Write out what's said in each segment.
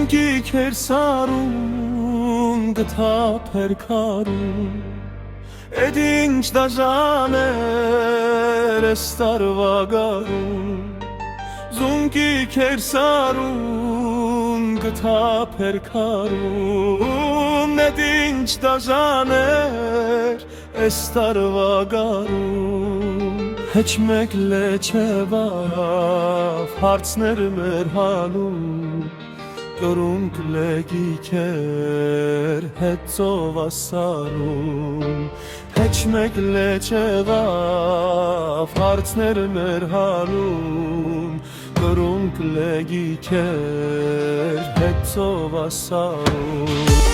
Զունկի քեր սարուն գթափեր քարուն Էդ ինչ դաժան էր էս տարվա գարուն Զունկի քեր սարուն գթափեր քարուն Էդ ինչ դաժան էր էս տարվա գարուն Հեչ մեկ լեչևավ հարցներ մեր հանում Կրունկ լեգիքեր հետով ասարում Հեչ մեկ լեչևավ հարցներ մեր հանում Կրունկ լեգիքեր հետով ասարում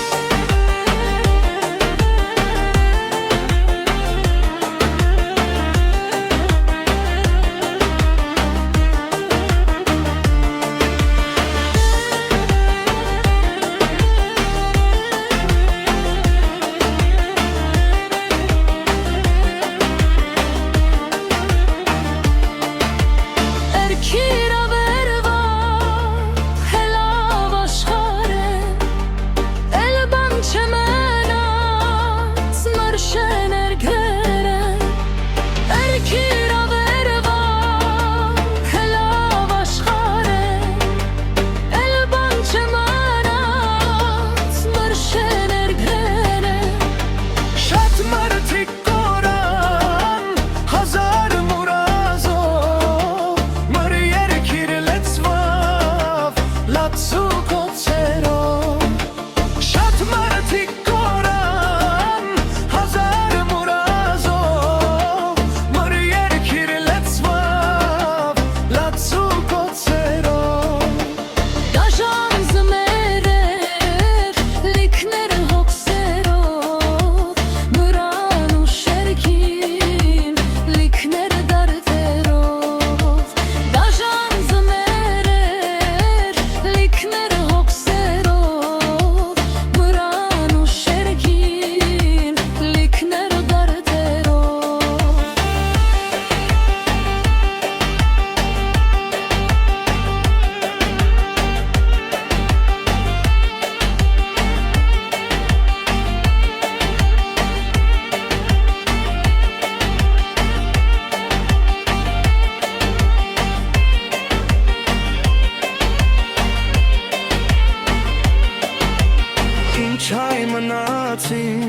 Չայ մնացին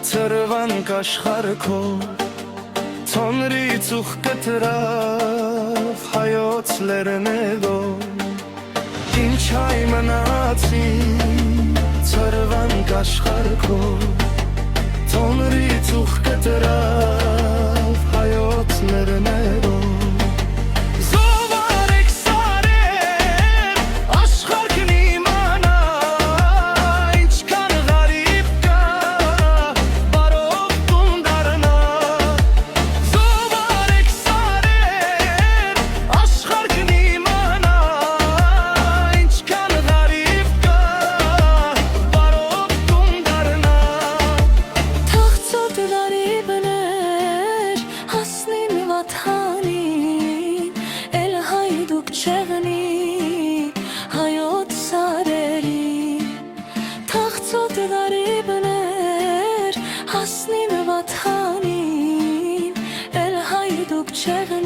ծրվան կաշխարքո Թոնրի ծուխ կտրավ հայոց լերնեդո Ինչ այ մնացին ծրվան կաշխարքո Թոնրի ծուխ կտրավ հայոց լերնեդո Հայոց սարերի թաղծոտ դարիբներ հասնին վաթանին էլ հայդուկ չեղնի